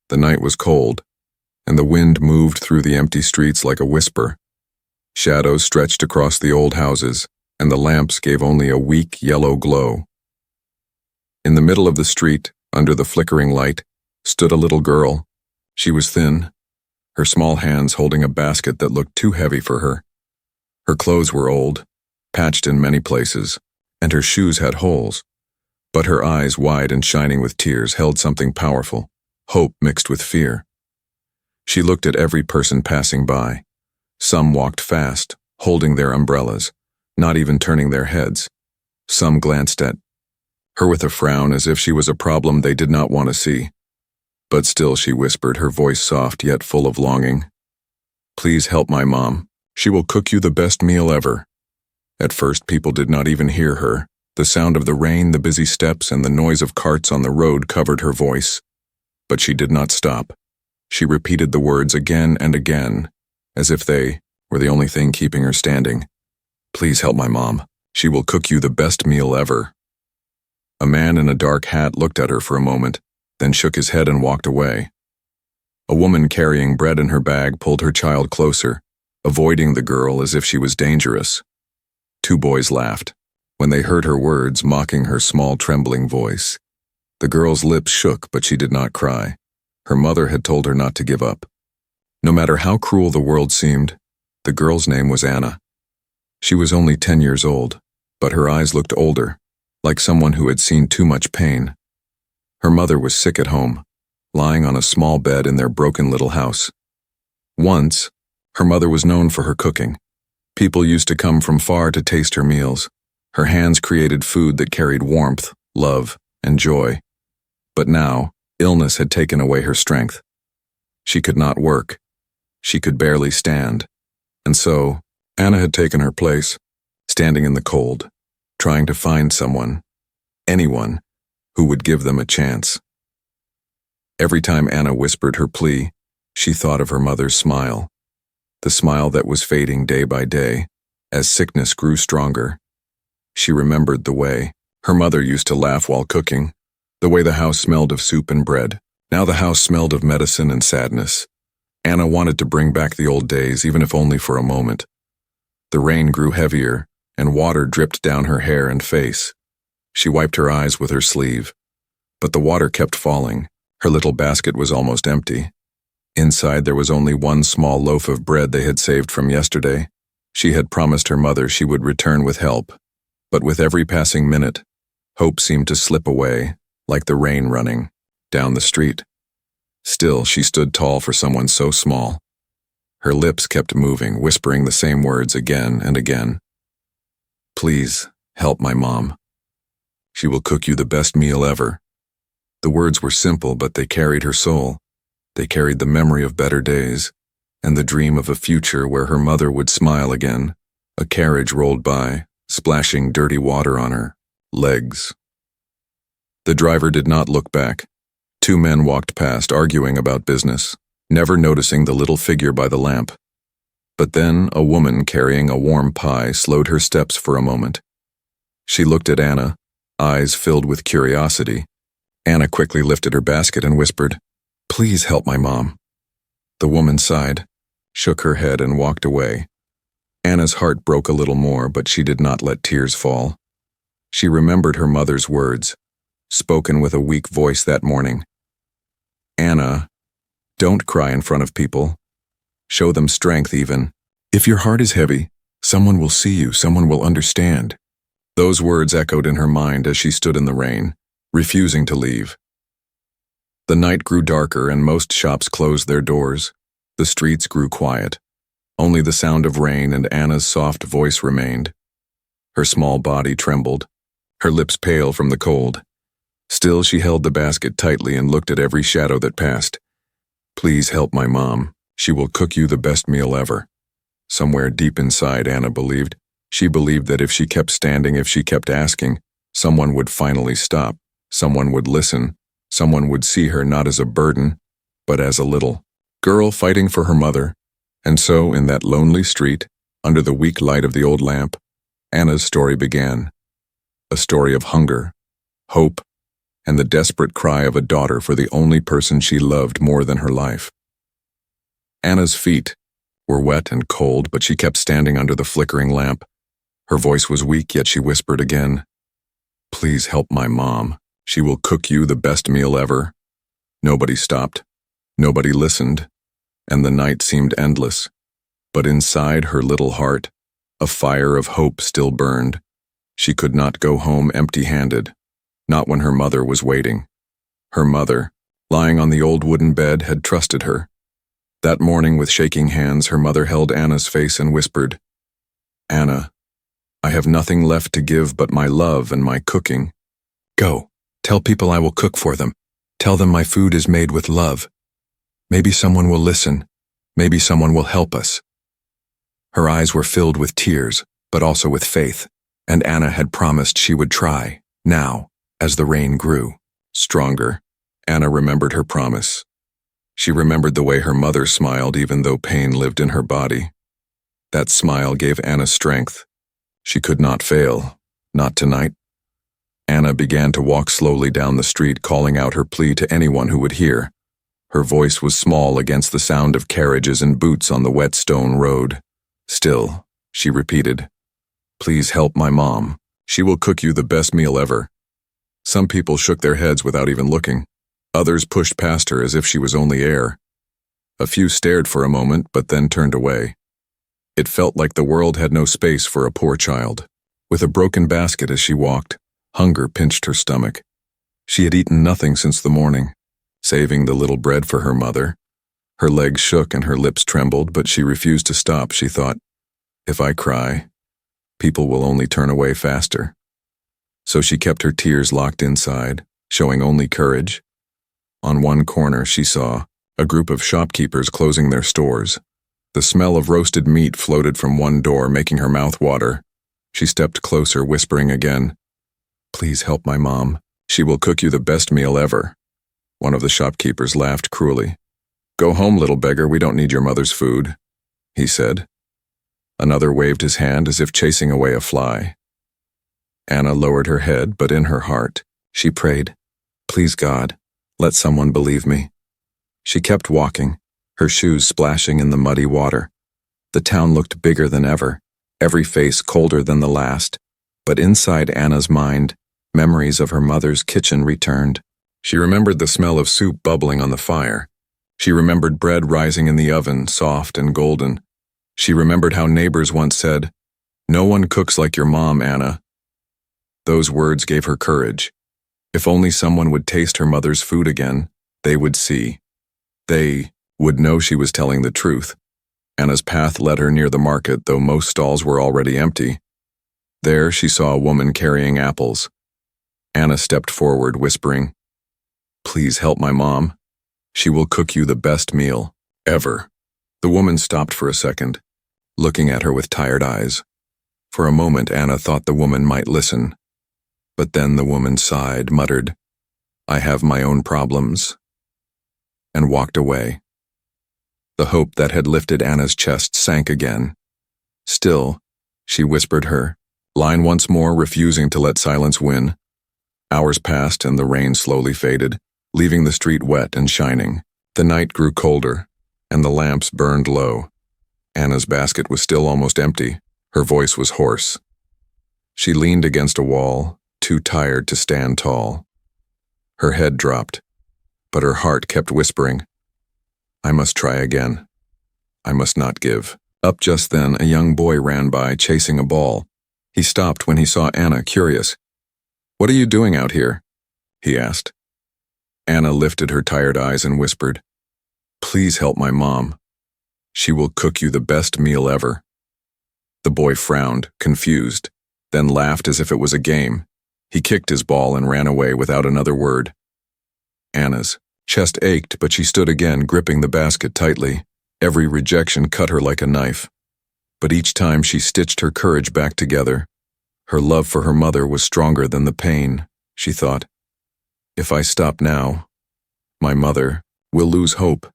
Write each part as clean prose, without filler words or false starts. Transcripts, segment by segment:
The night was cold, and the wind moved through the empty streets like a whisper. Shadows stretched across the old houses, and the lamps gave only a weak yellow glow. In the middle of the street, under the flickering light, stood a little girl. She was thin, her small hands holding a basket that looked too heavy for her. Her clothes were old, patched in many places, and her shoes had holes. But her eyes, wide and shining with tears, held something powerful, hope mixed with fear. She looked at every person passing by. Some walked fast, holding their umbrellas, not even turning their heads. Some glanced at her with a frown as if she was a problem they did not want to see. But still she whispered, her voice soft yet full of longing. "Please help my mom. She will cook you the best meal ever." At first people did not even hear her. The sound of the rain, the busy steps, and the noise of carts on the road covered her voice. But she did not stop. She repeated the words again and again, as if they were the only thing keeping her standing. "Please help my mom. She will cook you the best meal ever." A man in a dark hat looked at her for a moment, then shook his head and walked away. A woman carrying bread in her bag pulled her child closer, avoiding the girl as if she was dangerous. Two boys laughed when they heard her words, mocking her small, trembling voice. The girl's lips shook, but she did not cry. Her mother had told her not to give up. No matter how cruel the world seemed, the girl's name was Anna. She was only 10 years old, but her eyes looked older, like someone who had seen too much pain. Her mother was sick at home, lying on a small bed in their broken little house. Once, her mother was known for her cooking. People used to come from far to taste her meals. Her hands created food that carried warmth, love, and joy. But now, illness had taken away her strength. She could not work. She could barely stand. And so, Anna had taken her place, standing in the cold, trying to find someone, anyone, who would give them a chance. Every time Anna whispered her plea, she thought of her mother's smile, the smile that was fading day by day, as sickness grew stronger. She remembered the way her mother used to laugh while cooking, the way the house smelled of soup and bread. Now the house smelled of medicine and sadness. Anna wanted to bring back the old days, even if only for a moment. The rain grew heavier, and water dripped down her hair and face. She wiped her eyes with her sleeve. But the water kept falling. Her little basket was almost empty. Inside there was only one small loaf of bread they had saved from yesterday. She had promised her mother she would return with help. But with every passing minute, hope seemed to slip away, like the rain running down the street. Still, she stood tall for someone so small. Her lips kept moving, whispering the same words again and again. "Please, help my mom. She will cook you the best meal ever." The words were simple, but they carried her soul. They carried the memory of better days, and the dream of a future where her mother would smile again. A carriage rolled by, splashing dirty water on her legs. The driver did not look back. Two men walked past, arguing about business, never noticing the little figure by the lamp. But then a woman carrying a warm pie slowed her steps for a moment. She looked at Anna, eyes filled with curiosity. Anna quickly lifted her basket and whispered, "Please help my mom." The woman sighed, shook her head, and walked away. Anna's heart broke a little more, but she did not let tears fall. She remembered her mother's words, spoken with a weak voice that morning. "Anna, don't cry in front of people. Show them strength even. If your heart is heavy, someone will see you, someone will understand." Those words echoed in her mind as she stood in the rain, refusing to leave. The night grew darker and most shops closed their doors. The streets grew quiet. Only the sound of rain and Anna's soft voice remained. Her small body trembled, her lips pale from the cold. Still, she held the basket tightly and looked at every shadow that passed. "Please help my mom. She will cook you the best meal ever." Somewhere deep inside, Anna believed. She believed that if she kept standing, if she kept asking, someone would finally stop, someone would listen, someone would see her not as a burden, but as a little girl fighting for her mother. And so, in that lonely street, under the weak light of the old lamp, Anna's story began. A story of hunger, hope, and the desperate cry of a daughter for the only person she loved more than her life. Anna's feet were wet and cold, but she kept standing under the flickering lamp. Her voice was weak, yet she whispered again, "Please help my mom. She will cook you the best meal ever." Nobody stopped. Nobody listened, and the night seemed endless. But inside her little heart, a fire of hope still burned. She could not go home empty-handed, not when her mother was waiting. Her mother, lying on the old wooden bed, had trusted her. That morning, with shaking hands, her mother held Anna's face and whispered, "Anna, I have nothing left to give but my love and my cooking. Go, tell people I will cook for them. Tell them my food is made with love. Maybe someone will listen. Maybe someone will help us." Her eyes were filled with tears, but also with faith, and Anna had promised she would try. Now, as the rain grew stronger, Anna remembered her promise. She remembered the way her mother smiled even though pain lived in her body. That smile gave Anna strength. She could not fail, not tonight. Anna began to walk slowly down the street, calling out her plea to anyone who would hear. Her voice was small against the sound of carriages and boots on the wet stone road. Still, she repeated, "Please help my mom. She will cook you the best meal ever." Some people shook their heads without even looking. Others pushed past her as if she was only air. A few stared for a moment, but then turned away. It felt like the world had no space for a poor child. With a broken basket as she walked, hunger pinched her stomach. She had eaten nothing since the morning, saving the little bread for her mother. Her legs shook and her lips trembled, but she refused to stop. She thought, "If I cry, people will only turn away faster." So she kept her tears locked inside, showing only courage. On one corner she saw a group of shopkeepers closing their stores. The smell of roasted meat floated from one door, making her mouth water. She stepped closer, whispering again, "Please help my mom. She will cook you the best meal ever." One of the shopkeepers laughed cruelly. "Go home, little beggar, we don't need your mother's food," he said. Another waved his hand as if chasing away a fly. Anna lowered her head, but in her heart, she prayed, "Please God, let someone believe me." She kept walking, her shoes splashing in the muddy water. The town looked bigger than ever, every face colder than the last, but inside Anna's mind, memories of her mother's kitchen returned. She remembered the smell of soup bubbling on the fire. She remembered bread rising in the oven, soft and golden. She remembered how neighbors once said, "No one cooks like your mom, Anna." Those words gave her courage. If only someone would taste her mother's food again, they would see. They would know she was telling the truth. Anna's path led her near the market, though most stalls were already empty. There she saw a woman carrying apples. Anna stepped forward, whispering, "Please help my mom. She will cook you the best meal ever." The woman stopped for a second, looking at her with tired eyes. For a moment Anna thought the woman might listen. But then the woman sighed, muttered, "I have my own problems," and walked away. The hope that had lifted Anna's chest sank again. Still, she whispered her line once more, refusing to let silence win. Hours passed and the rain slowly faded, leaving the street wet and shining. The night grew colder, and the lamps burned low. Anna's basket was still almost empty. Her voice was hoarse. She leaned against a wall, too tired to stand tall. Her head dropped, but her heart kept whispering, "I must try again. I must not give." Up just then, a young boy ran by, chasing a ball. He stopped when he saw Anna, curious. "What are you doing out here?" he asked. Anna lifted her tired eyes and whispered, "Please help my mom. She will cook you the best meal ever." The boy frowned, confused, then laughed as if it was a game. He kicked his ball and ran away without another word. Anna's chest ached, but she stood again, gripping the basket tightly. Every rejection cut her like a knife. But each time she stitched her courage back together. Her love for her mother was stronger than the pain, she thought. If I stop now, my mother will lose hope.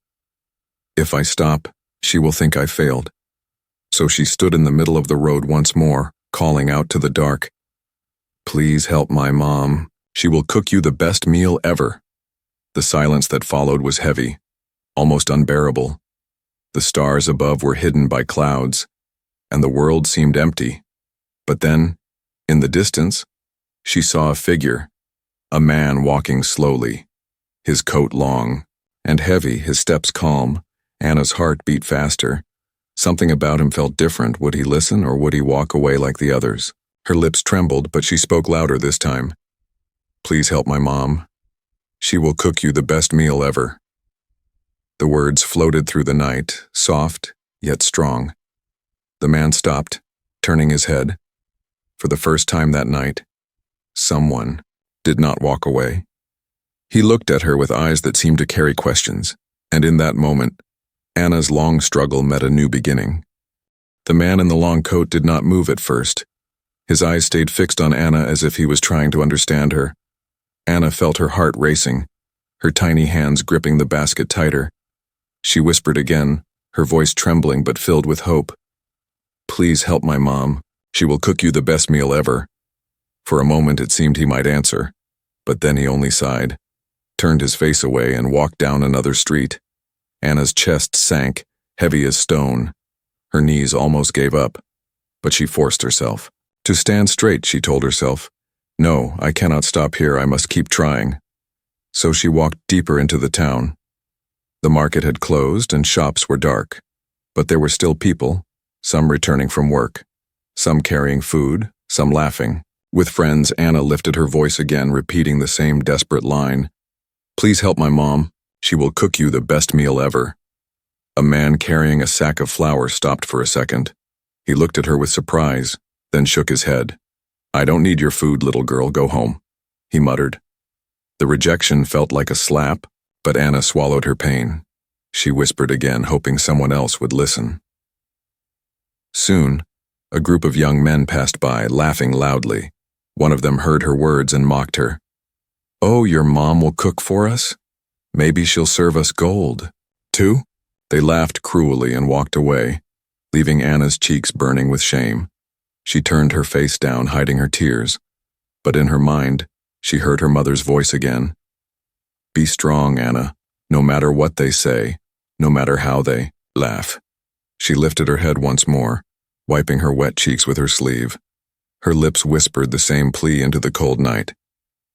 If I stop, she will think I failed. So she stood in the middle of the road once more, calling out to the dark, "Please help my mom. She will cook you the best meal ever." The silence that followed was heavy, almost unbearable. The stars above were hidden by clouds, and the world seemed empty. But then, in the distance, she saw a figure, a man walking slowly, his coat long and heavy, his steps calm. Anna's heart beat faster. Something about him felt different. Would he listen, or would he walk away like the others? Her lips trembled, but she spoke louder this time. "Please help my mom. She will cook you the best meal ever." The words floated through the night, soft yet strong. The man stopped, turning his head. For the first time that night, someone did not walk away. He looked at her with eyes that seemed to carry questions, and in that moment, Anna's long struggle met a new beginning. The man in the long coat did not move at first. His eyes stayed fixed on Anna as if he was trying to understand her. Anna felt her heart racing, her tiny hands gripping the basket tighter. She whispered again, her voice trembling but filled with hope. "Please help my mom. She will cook you the best meal ever." For a moment it seemed he might answer, but then he only sighed, turned his face away, and walked down another street. Anna's chest sank, heavy as stone. Her knees almost gave up, but she forced herself to stand straight. She told herself, "No, I cannot stop here. I must keep trying." So she walked deeper into the town. The market had closed and shops were dark, but there were still people, some returning from work, some carrying food, some laughing. With friends, Anna lifted her voice again, repeating the same desperate line. "Please help my mom. She will cook you the best meal ever." A man carrying a sack of flour stopped for a second. He looked at her with surprise, then shook his head. "I don't need your food, little girl. Go home," he muttered. The rejection felt like a slap, but Anna swallowed her pain. She whispered again, hoping someone else would listen. Soon, a group of young men passed by, laughing loudly. One of them heard her words and mocked her. "Oh, your mom will cook for us? Maybe she'll serve us gold, too?" They laughed cruelly and walked away, leaving Anna's cheeks burning with shame. She turned her face down, hiding her tears, but in her mind, she heard her mother's voice again. "Be strong, Anna, no matter what they say, no matter how they laugh." She lifted her head once more, wiping her wet cheeks with her sleeve. Her lips whispered the same plea into the cold night.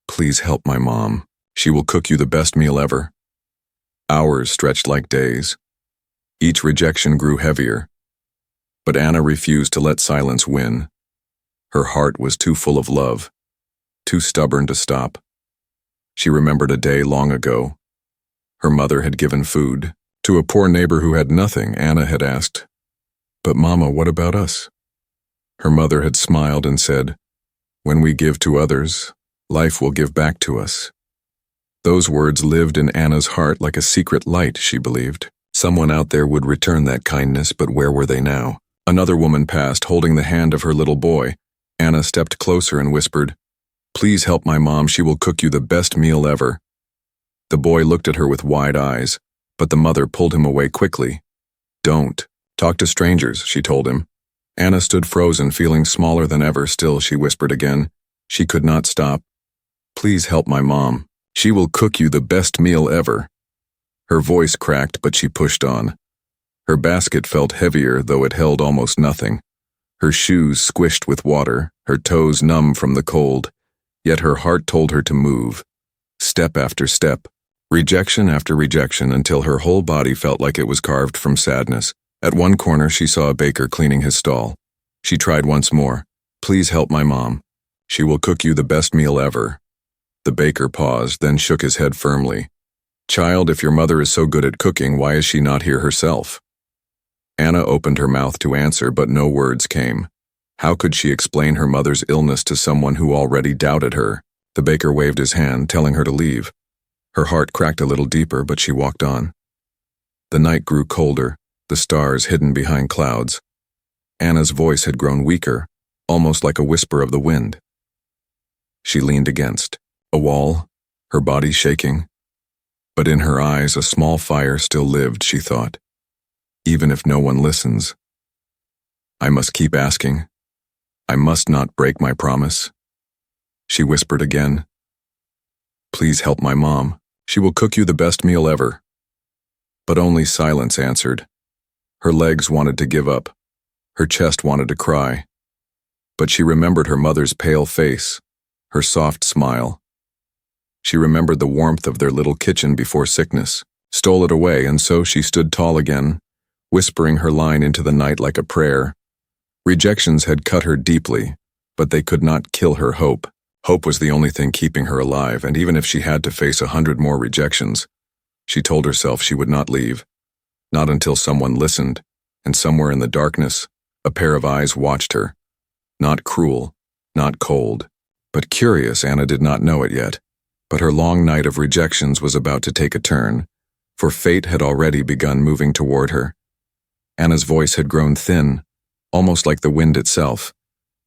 "Please help my mom. She will cook you the best meal ever." Hours stretched like days. Each rejection grew heavier, but Anna refused to let silence win. Her heart was too full of love, too stubborn to stop. She remembered a day long ago. Her mother had given food to a poor neighbor who had nothing. Anna had asked, "But Mama, what about us?" Her mother had smiled and said, "When we give to others, life will give back to us." Those words lived in Anna's heart like a secret light. She believed someone out there would return that kindness, but where were they now? Another woman passed, holding the hand of her little boy. Anna stepped closer and whispered, "Please help my mom. She will cook you the best meal ever." The boy looked at her with wide eyes, but the mother pulled him away quickly. "Don't talk to strangers," she told him. Anna stood frozen, feeling smaller than ever. Still, she whispered again. She could not stop. "Please help my mom. She will cook you the best meal ever." Her voice cracked, but she pushed on. Her basket felt heavier, though it held almost nothing. Her shoes squished with water, her toes numb from the cold, yet her heart told her to move. Step after step, rejection after rejection, until her whole body felt like it was carved from sadness. At one corner, she saw a baker cleaning his stall. She tried once more. "Please help my mom. She will cook you the best meal ever." The baker paused, then shook his head firmly. "Child, if your mother is so good at cooking, why is she not here herself?" Anna opened her mouth to answer, but no words came. How could she explain her mother's illness to someone who already doubted her? The baker waved his hand, telling her to leave. Her heart cracked a little deeper, but she walked on. The night grew colder, the stars hidden behind clouds. Anna's voice had grown weaker, almost like a whisper of the wind. She leaned against a wall, her body shaking. But in her eyes, a small fire still lived, she thought. Even if no one listens, I must keep asking. I must not break my promise. She whispered again, Please help my mom. She will cook you the best meal ever. But only silence answered. Her legs wanted to give up. Her chest wanted to cry. But she remembered her mother's pale face, her soft smile. She remembered the warmth of their little kitchen before sickness, stole it away, and so she stood tall again, whispering her line into the night like a prayer. Rejections had cut her deeply, but they could not kill her hope. Hope was the only thing keeping her alive, and even if she had to face 100 more rejections, she told herself she would not leave. Not until someone listened, and somewhere in the darkness, a pair of eyes watched her. Not cruel, not cold, but curious. Anna did not know it yet. But her long night of rejections was about to take a turn, for fate had already begun moving toward her. Anna's voice had grown thin, almost like the wind itself.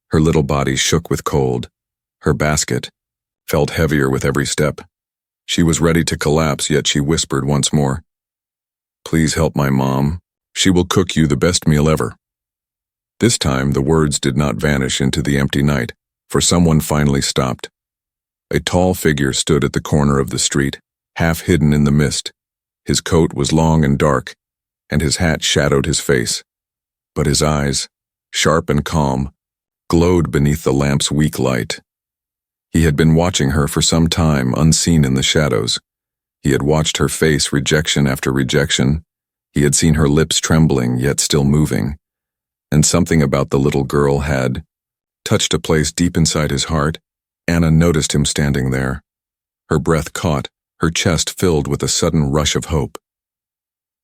Her little body shook with cold. Her basket felt heavier with every step. She was ready to collapse, yet she whispered once more, "Please help my mom. She will cook you the best meal ever." This time, the words did not vanish into the empty night, for someone finally stopped. A tall figure stood at the corner of the street, half hidden in the mist. His coat was long and dark, and his hat shadowed his face. But his eyes, sharp and calm, glowed beneath the lamp's weak light. He had been watching her for some time, unseen in the shadows. He had watched her face rejection after rejection. He had seen her lips trembling, yet still moving. And something about the little girl had touched a place deep inside his heart. Anna noticed him standing there. Her breath caught, her chest filled with a sudden rush of hope.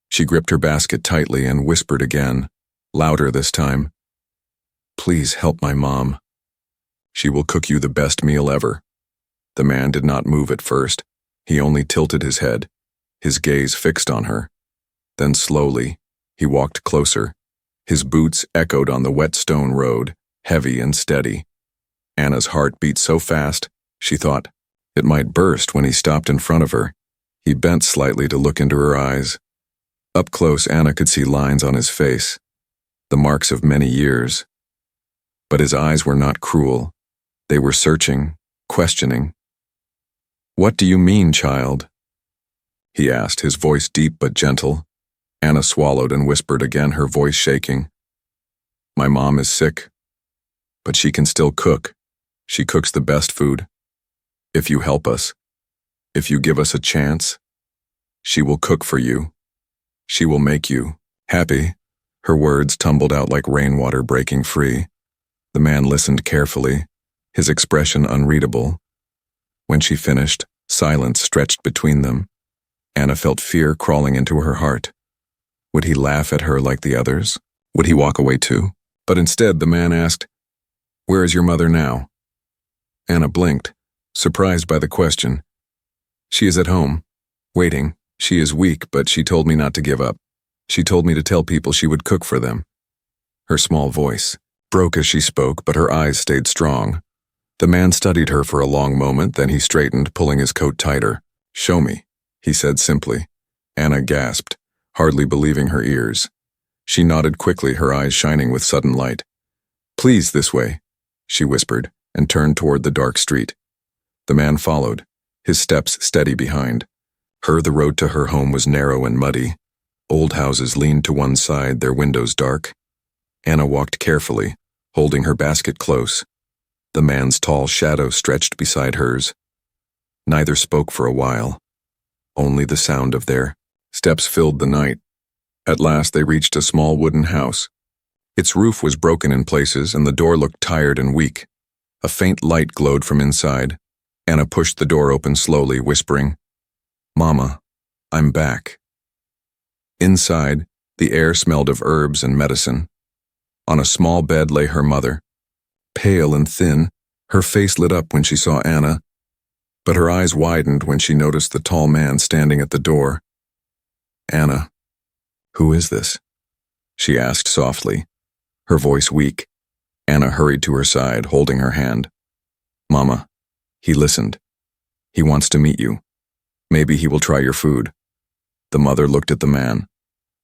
She gripped her basket tightly and whispered again, louder this time, "Please help my mom. She will cook you the best meal ever." The man did not move at first. He only tilted his head, his gaze fixed on her. Then slowly, he walked closer. His boots echoed on the wet stone road, heavy and steady. Anna's heart beat so fast, she thought it might burst when he stopped in front of her. He bent slightly to look into her eyes. Up close, Anna could see lines on his face, the marks of many years. But his eyes were not cruel. They were searching, questioning. "What do you mean, child?" he asked, his voice deep but gentle. Anna swallowed and whispered again, her voice shaking. "My mom is sick, but she can still cook. She cooks the best food. If you help us, if you give us a chance, she will cook for you. She will make you happy." Her words tumbled out like rainwater breaking free. The man listened carefully, his expression unreadable. When she finished, silence stretched between them. Anna felt fear crawling into her heart. Would he laugh at her like the others? Would he walk away too? But instead, the man asked, "Where is your mother now?" Anna blinked, surprised by the question. "She is at home, waiting. She is weak, but she told me not to give up. She told me to tell people she would cook for them." Her small voice broke as she spoke, but her eyes stayed strong. The man studied her for a long moment, then he straightened, pulling his coat tighter. "Show me," he said simply. Anna gasped, hardly believing her ears. She nodded quickly, her eyes shining with sudden light. "Please, this way," she whispered, and turned toward the dark street. The man followed, his steps steady behind. The road to her home was narrow and muddy. Old houses leaned to one side, their windows dark. Anna walked carefully, holding her basket close. The man's tall shadow stretched beside hers. Neither spoke for a while. Only the sound of their steps filled the night. At last they reached a small wooden house. Its roof was broken in places, and the door looked tired and weak. A faint light glowed from inside. Anna pushed the door open slowly, whispering, "Mama, I'm back." Inside, the air smelled of herbs and medicine. On a small bed lay her mother. Pale and thin, her face lit up when she saw Anna, but her eyes widened when she noticed the tall man standing at the door. "Anna, who is this?" she asked softly, her voice weak. Anna hurried to her side, holding her hand. "Mama, he listened. He wants to meet you. Maybe he will try your food." The mother looked at the man,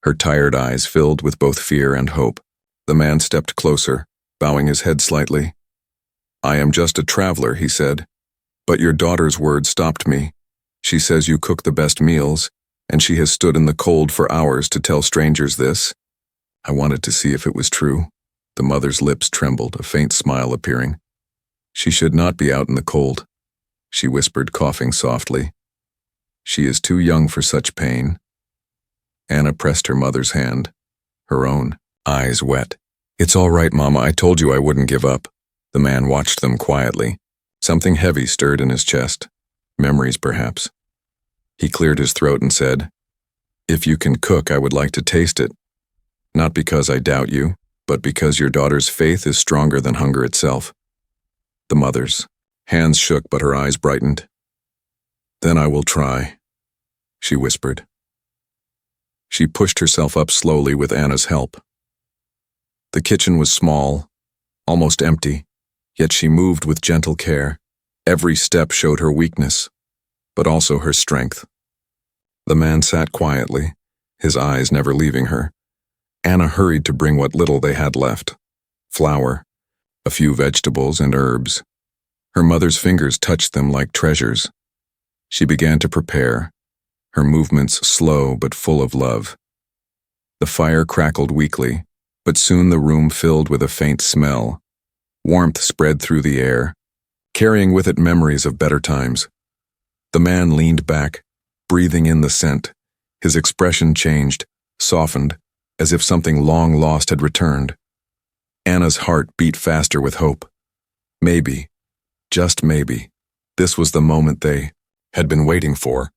her tired eyes filled with both fear and hope. The man stepped closer, bowing his head slightly. "I am just a traveler," he said. But your daughter's words stopped me. She says you cook the best meals, and she has stood in the cold for hours to tell strangers this. I wanted to see if it was true. The mother's lips trembled, a faint smile appearing. She should not be out in the cold, she whispered, coughing softly. She is too young for such pain. Anna pressed her mother's hand, her own eyes wet. It's all right, Mama, I told you I wouldn't give up. The man watched them quietly. Something heavy stirred in his chest. Memories, perhaps. He cleared his throat and said, If you can cook, I would like to taste it. Not because I doubt you, but because your daughter's faith is stronger than hunger itself. The mother's hands shook, but her eyes brightened. Then I will try, she whispered. She pushed herself up slowly with Anna's help. The kitchen was small, almost empty, yet she moved with gentle care. Every step showed her weakness, but also her strength. The man sat quietly, his eyes never leaving her. Anna hurried to bring what little they had left. Flour, a few vegetables and herbs. Her mother's fingers touched them like treasures. She began to prepare, her movements slow but full of love. The fire crackled weakly, but soon the room filled with a faint smell. Warmth spread through the air, carrying with it memories of better times. The man leaned back, breathing in the scent. His expression changed, softened, as if something long lost had returned. Anna's heart beat faster with hope. Maybe, just maybe, this was the moment they had been waiting for.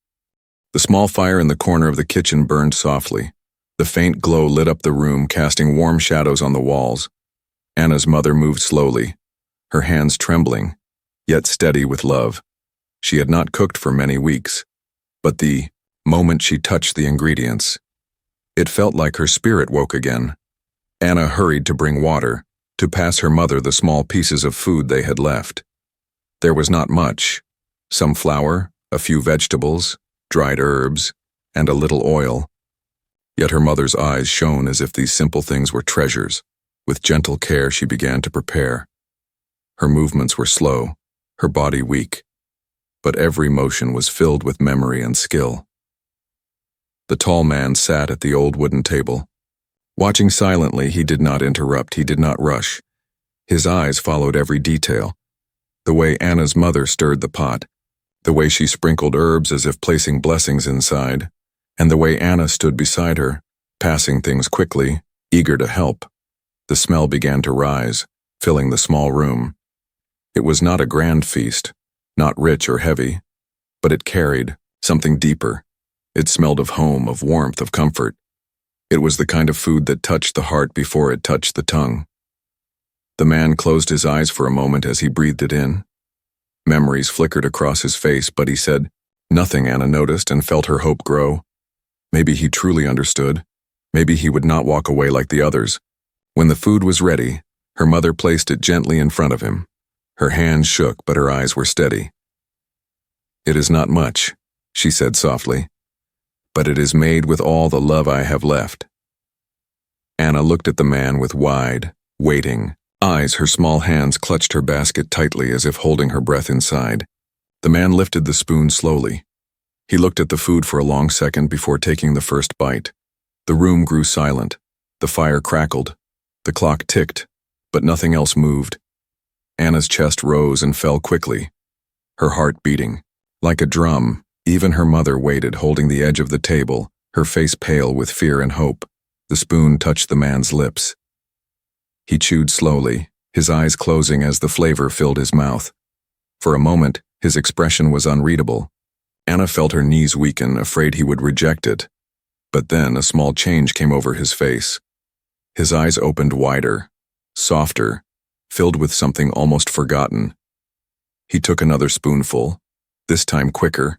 The small fire in the corner of the kitchen burned softly. The faint glow lit up the room, casting warm shadows on the walls. Anna's mother moved slowly, her hands trembling, yet steady with love. She had not cooked for many weeks, but the moment she touched the ingredients, it felt like her spirit woke again. Anna hurried to bring water, to pass her mother the small pieces of food they had left. There was not much. Some flour, a few vegetables, dried herbs, and a little oil. Yet her mother's eyes shone as if these simple things were treasures. With gentle care she began to prepare. Her movements were slow, her body weak, but every motion was filled with memory and skill. The tall man sat at the old wooden table. Watching silently, he did not interrupt, he did not rush. His eyes followed every detail. The way Anna's mother stirred the pot, the way she sprinkled herbs as if placing blessings inside, and the way Anna stood beside her, passing things quickly, eager to help. The smell began to rise, filling the small room. It was not a grand feast, not rich or heavy, but it carried something deeper. It smelled of home, of warmth, of comfort. It was the kind of food that touched the heart before it touched the tongue. The man closed his eyes for a moment as he breathed it in. Memories flickered across his face, but he said nothing. Anna noticed and felt her hope grow. Maybe he truly understood. Maybe he would not walk away like the others. When the food was ready, her mother placed it gently in front of him. Her hands shook, but her eyes were steady. It is not much, she said softly, but it is made with all the love I have left. Anna looked at the man with wide, waiting eyes. Her small hands clutched her basket tightly as if holding her breath inside. The man lifted the spoon slowly. He looked at the food for a long second before taking the first bite. The room grew silent. The fire crackled. The clock ticked, but nothing else moved. Anna's chest rose and fell quickly, her heart beating. Like a drum, even her mother waited, holding the edge of the table, her face pale with fear and hope. The spoon touched the man's lips. He chewed slowly, his eyes closing as the flavor filled his mouth. For a moment, his expression was unreadable. Anna felt her knees weaken, afraid he would reject it. But then a small change came over his face. His eyes opened wider, softer, filled with something almost forgotten. He took another spoonful, this time quicker,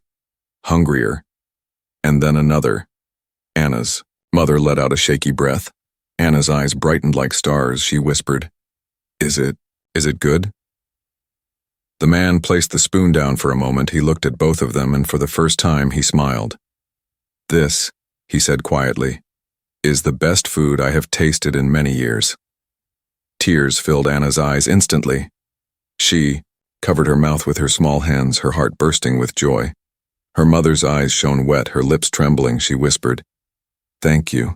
hungrier, and then another. Anna's mother let out a shaky breath. Anna's eyes brightened like stars. She whispered, Is it good?" The man placed the spoon down for a moment. He looked at both of them, and for the first time he smiled. "This," he said quietly, "is the best food I have tasted in many years." Tears filled Anna's eyes instantly. She covered her mouth with her small hands, her heart bursting with joy. Her mother's eyes shone wet, her lips trembling. She whispered, "Thank you.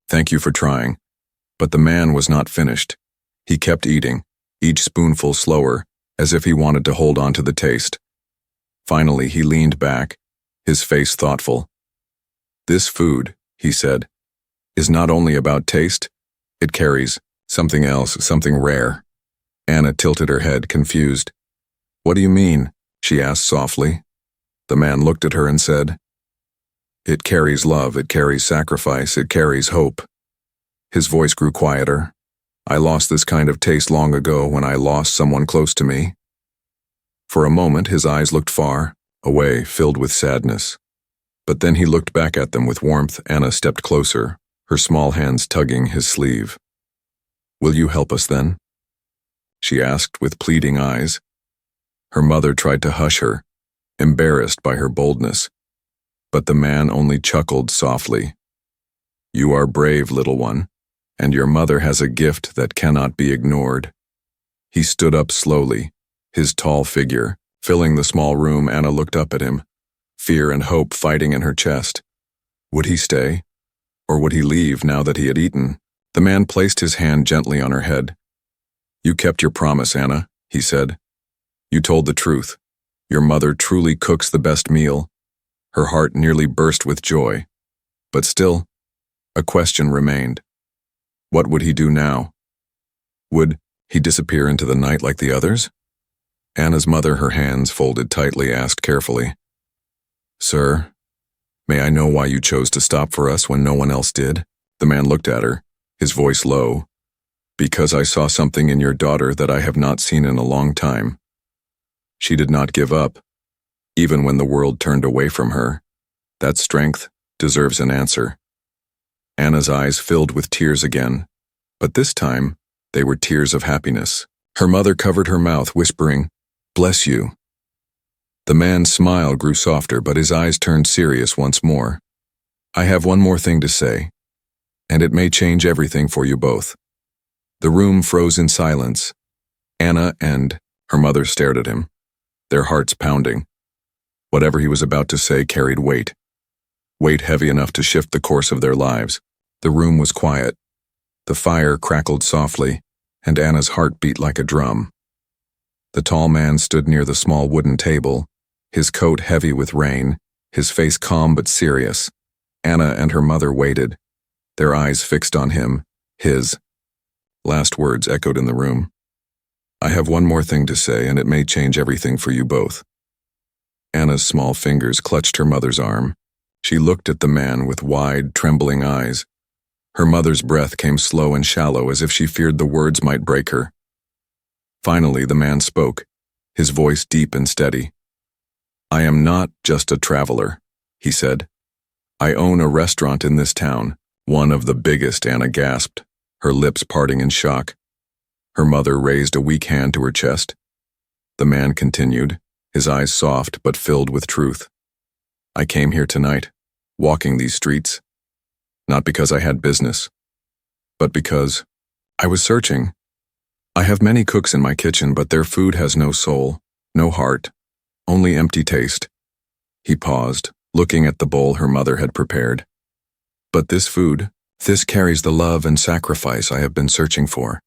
Thank you for trying." But the man was not finished. He kept eating, each spoonful slower, as if he wanted to hold on to the taste. Finally, he leaned back, his face thoughtful. "This food," he said, "is not only about taste, it carries something else, something rare." Anna tilted her head, confused. "What do you mean?" she asked softly. The man looked at her and said, "It carries love, it carries sacrifice, it carries hope." His voice grew quieter. "I lost this kind of taste long ago when I lost someone close to me." For a moment, his eyes looked far, away, filled with sadness. But then he looked back at them with warmth. Anna stepped closer, her small hands tugging his sleeve. "Will you help us then?" she asked with pleading eyes. Her mother tried to hush her, embarrassed by her boldness. But the man only chuckled softly. "You are brave, little one, and your mother has a gift that cannot be ignored." He stood up slowly, his tall figure filling the small room. Anna looked up at him, fear and hope fighting in her chest. Would he stay, or would he leave now that he had eaten? The man placed his hand gently on her head. "You kept your promise, Anna," he said. "You told the truth. Your mother truly cooks the best meal." Her heart nearly burst with joy. But still, a question remained. What would he do now? Would he disappear into the night like the others? Anna's mother, her hands folded tightly, asked carefully, "Sir, may I know why you chose to stop for us when no one else did?" The man looked at her, his voice low. "Because I saw something in your daughter that I have not seen in a long time. She did not give up, even when the world turned away from her. That strength deserves an answer." Anna's eyes filled with tears again, but this time they were tears of happiness. Her mother covered her mouth, whispering, "Bless you." The man's smile grew softer, but his eyes turned serious once more. "I have one more thing to say, and it may change everything for you both." The room froze in silence. Anna and her mother stared at him, their hearts pounding. Whatever he was about to say carried weight heavy enough to shift the course of their lives. The room was quiet. The fire crackled softly, and Anna's heart beat like a drum. The tall man stood near the small wooden table, his coat heavy with rain, his face calm but serious. Anna and her mother waited, their eyes fixed on him. His last words echoed in the room. "I have one more thing to say, and it may change everything for you both." Anna's small fingers clutched her mother's arm. She looked at the man with wide, trembling eyes. Her mother's breath came slow and shallow, as if she feared the words might break her. Finally, the man spoke, his voice deep and steady. "I am not just a traveler," he said. "I own a restaurant in this town, one of the biggest." Anna gasped, her lips parting in shock. Her mother raised a weak hand to her chest. The man continued, his eyes soft but filled with truth. "I came here tonight, walking these streets, not because I had business, but because I was searching. I have many cooks in my kitchen, but their food has no soul, no heart, only empty taste." He paused, looking at the bowl her mother had prepared. "But this food, this carries the love and sacrifice I have been searching for."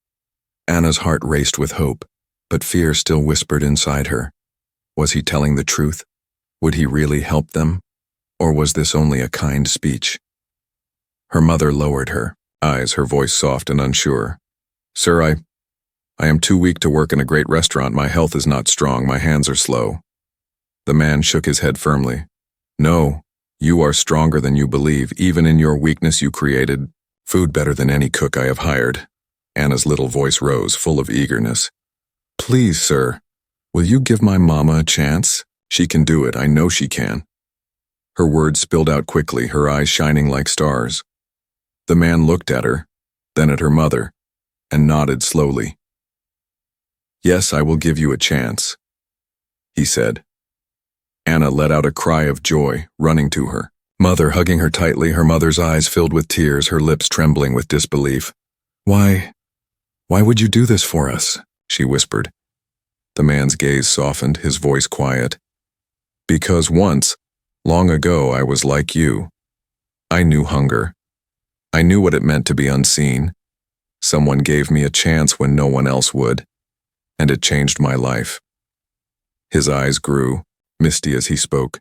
Anna's heart raced with hope, but fear still whispered inside her. Was he telling the truth? Would he really help them? Or was this only a kind speech? Her mother lowered her eyes, her voice soft and unsure. "Sir, I am too weak to work in a great restaurant. My health is not strong. My hands are slow." The man shook his head firmly. "No, you are stronger than you believe. Even in your weakness you created food better than any cook I have hired." Anna's little voice rose, full of eagerness. "Please, sir, will you give my mama a chance? She can do it. I know she can." Her words spilled out quickly, her eyes shining like stars. The man looked at her, then at her mother, and nodded slowly. "Yes, I will give you a chance," he said. Anna let out a cry of joy, running to her mother, hugging her tightly, her mother's eyes filled with tears, her lips trembling with disbelief. Why would you do this for us?" she whispered. The man's gaze softened, his voice quiet. Because once, long ago, I was like you. I knew hunger. I knew what it meant to be unseen. Someone gave me a chance when no one else would, and it changed my life. His eyes grew, misty as he spoke.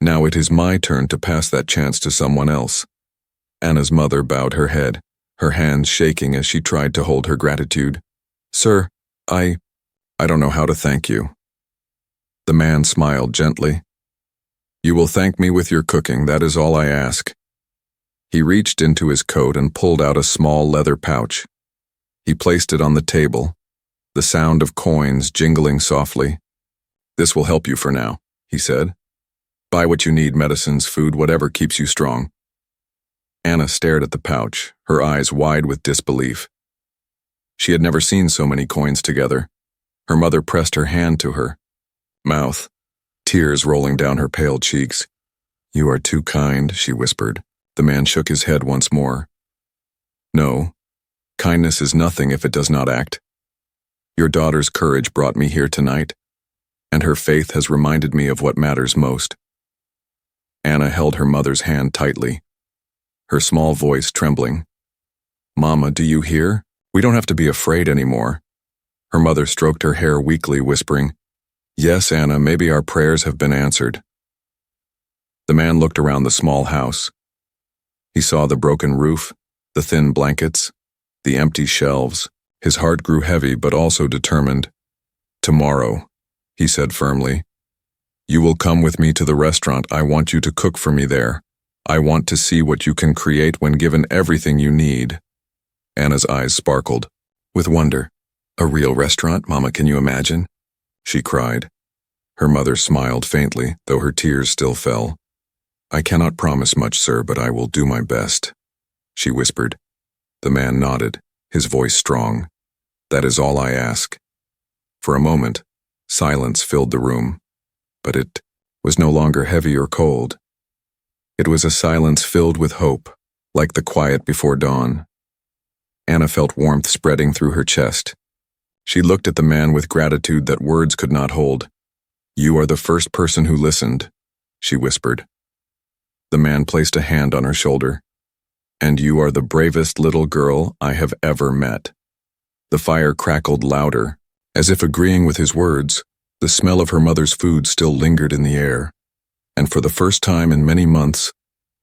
Now it is my turn to pass that chance to someone else. Anna's mother bowed her head, her hands shaking as she tried to hold her gratitude. Sir, I don't know how to thank you. The man smiled gently. You will thank me with your cooking, that is all I ask. He reached into his coat and pulled out a small leather pouch. He placed it on the table, the sound of coins jingling softly. This will help you for now, he said. Buy what you need, medicines, food, whatever keeps you strong. Anna stared at the pouch, her eyes wide with disbelief. She had never seen so many coins together. Her mother pressed her hand to her mouth, tears rolling down her pale cheeks. You are too kind, she whispered. The man shook his head once more. No, kindness is nothing if it does not act. Your daughter's courage brought me here tonight, and her faith has reminded me of what matters most. Anna held her mother's hand tightly, her small voice trembling. Mama, do you hear? We don't have to be afraid anymore. Her mother stroked her hair weakly, whispering, Yes, Anna, maybe our prayers have been answered. The man looked around the small house. He saw the broken roof, the thin blankets, the empty shelves. His heart grew heavy but also determined. Tomorrow, he said firmly, you will come with me to the restaurant. I want you to cook for me there. I want to see what you can create when given everything you need. Anna's eyes sparkled with wonder. A real restaurant, Mama, can you imagine? She cried. Her mother smiled faintly, though her tears still fell. I cannot promise much, sir, but I will do my best, she whispered. The man nodded, his voice strong. That is all I ask. For a moment, silence filled the room, but it was no longer heavy or cold. It was a silence filled with hope, like the quiet before dawn. Anna felt warmth spreading through her chest. She looked at the man with gratitude that words could not hold. You are the first person who listened, she whispered. The man placed a hand on her shoulder. And you are the bravest little girl I have ever met. The fire crackled louder, as if agreeing with his words. The smell of her mother's food still lingered in the air. And for the first time in many months,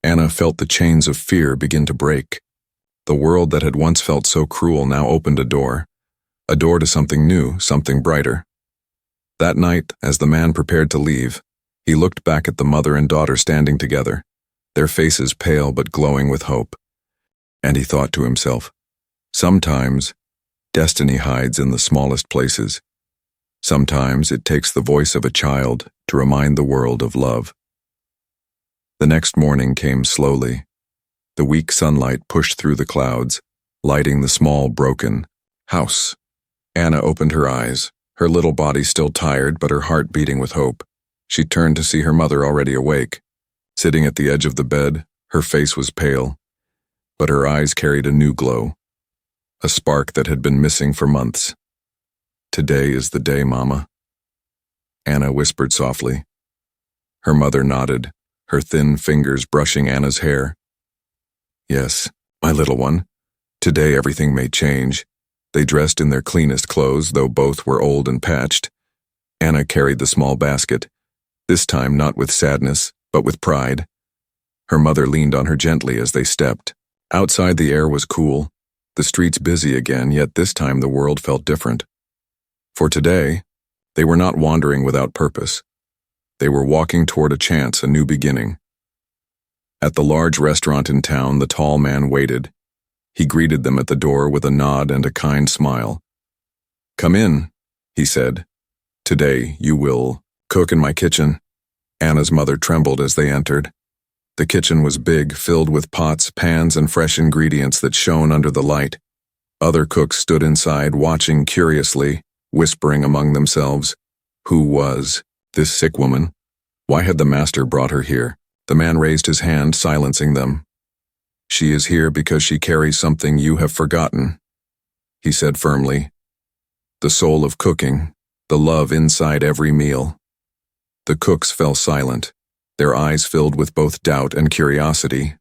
Anna felt the chains of fear begin to break. The world that had once felt so cruel now opened a door to something new, something brighter. That night, as the man prepared to leave, he looked back at the mother and daughter standing together, their faces pale but glowing with hope. And he thought to himself, sometimes destiny hides in the smallest places. Sometimes it takes the voice of a child to remind the world of love. The next morning came slowly. The weak sunlight pushed through the clouds, lighting the small, broken house. Anna opened her eyes, her little body still tired but her heart beating with hope. She turned to see her mother already awake. Sitting at the edge of the bed, her face was pale, but her eyes carried a new glow, a spark that had been missing for months. Today is the day, Mama, Anna whispered softly. Her mother nodded, her thin fingers brushing Anna's hair. Yes, my little one. Today everything may change. They dressed in their cleanest clothes, though both were old and patched. Anna carried the small basket, this time not with sadness, but with pride. Her mother leaned on her gently as they stepped. Outside the air was cool, the streets busy again, yet this time the world felt different. For today, they were not wandering without purpose. They were walking toward a chance, a new beginning. At the large restaurant in town, the tall man waited. He greeted them at the door with a nod and a kind smile. Come in, he said. Today you will cook in my kitchen. Anna's mother trembled as they entered. The kitchen was big, filled with pots, pans, and fresh ingredients that shone under the light. Other cooks stood inside, watching curiously, whispering among themselves. Who was this sick woman? Why had the master brought her here? The man raised his hand, silencing them. She is here because she carries something you have forgotten, he said firmly. The soul of cooking, the love inside every meal. The cooks fell silent, their eyes filled with both doubt and curiosity.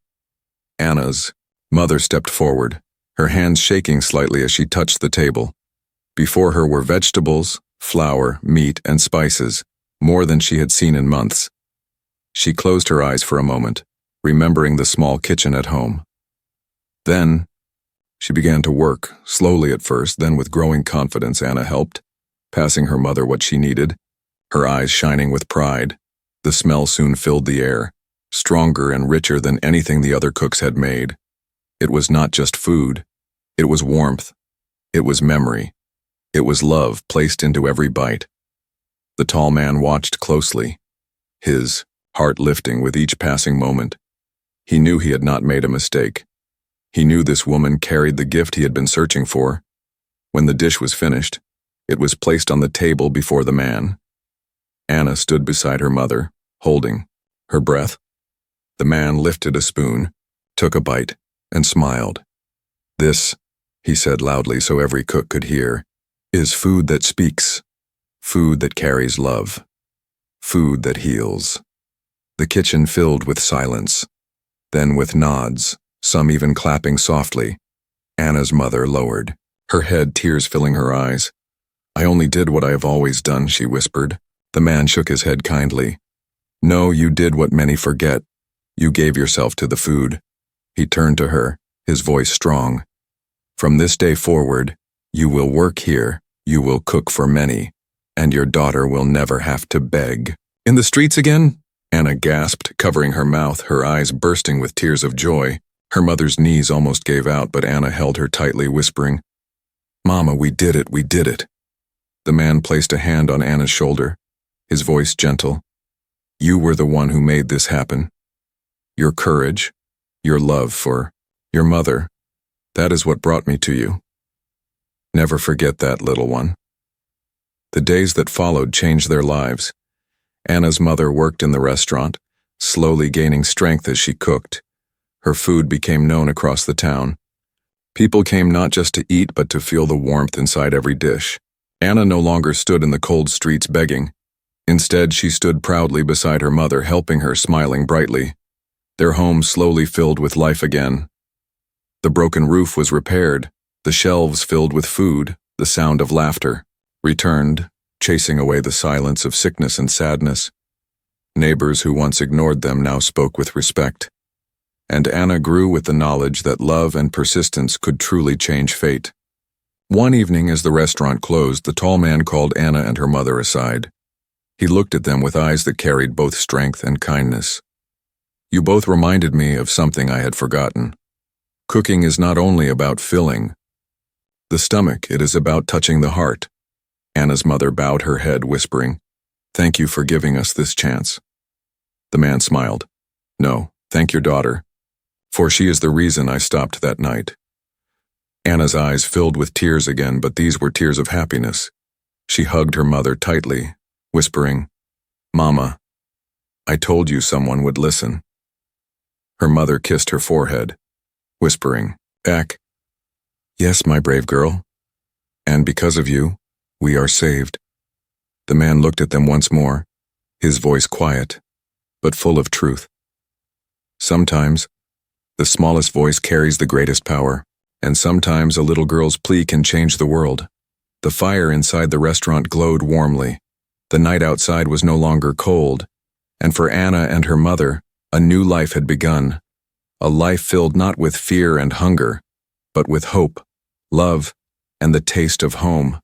Anna's mother stepped forward, her hands shaking slightly as she touched the table. Before her were vegetables, flour, meat, and spices, more than she had seen in months. She closed her eyes for a moment, remembering the small kitchen at home. Then, she began to work, slowly at first, then with growing confidence Anna helped, passing her mother what she needed, her eyes shining with pride. The smell soon filled the air, stronger and richer than anything the other cooks had made. It was not just food. It was warmth. It was memory. It was love placed into every bite. The tall man watched closely, his heart lifting with each passing moment. He knew he had not made a mistake. He knew this woman carried the gift he had been searching for. When the dish was finished, it was placed on the table before the man. Anna stood beside her mother, holding her breath. The man lifted a spoon, took a bite, and smiled. "This," he said loudly so every cook could hear, "is food that speaks, food that carries love, food that heals." The kitchen filled with silence, then with nods, some even clapping softly. Anna's mother lowered, her head tears filling her eyes. "I only did what I have always done," she whispered. The man shook his head kindly. "No, you did what many forget. You gave yourself to the food." He turned to her, his voice strong. "From this day forward, you will work here, you will cook for many, and your daughter will never have to beg." "In the streets again?" Anna gasped, covering her mouth, her eyes bursting with tears of joy. Her mother's knees almost gave out, but Anna held her tightly, whispering, "Mama, we did it, we did it." The man placed a hand on Anna's shoulder, his voice gentle. "You were the one who made this happen. Your courage, your love for your mother, that is what brought me to you. Never forget that, little one." The days that followed changed their lives. Anna's mother worked in the restaurant, slowly gaining strength as she cooked. Her food became known across the town. People came not just to eat but to feel the warmth inside every dish. Anna no longer stood in the cold streets begging. Instead, she stood proudly beside her mother, helping her, smiling brightly. Their home slowly filled with life again. The broken roof was repaired, the shelves filled with food, the sound of laughter returned, chasing away the silence of sickness and sadness. Neighbors who once ignored them now spoke with respect. And Anna grew with the knowledge that love and persistence could truly change fate. One evening as the restaurant closed, the tall man called Anna and her mother aside. He looked at them with eyes that carried both strength and kindness. "You both reminded me of something I had forgotten. Cooking is not only about filling the stomach, it is about touching the heart." Anna's mother bowed her head, whispering, "Thank you for giving us this chance." The man smiled. "No, thank your daughter, for she is the reason I stopped that night." Anna's eyes filled with tears again, but these were tears of happiness. She hugged her mother tightly, whispering, "Mama, I told you someone would listen." Her mother kissed her forehead, whispering, "Back." "Yes, my brave girl. And because of you, we are saved." The man looked at them once more, his voice quiet, but full of truth. Sometimes, the smallest voice carries the greatest power, and sometimes a little girl's plea can change the world. The fire inside the restaurant glowed warmly. The night outside was no longer cold, and for Anna and her mother, a new life had begun. A life filled not with fear and hunger, but with hope, love, and the taste of home.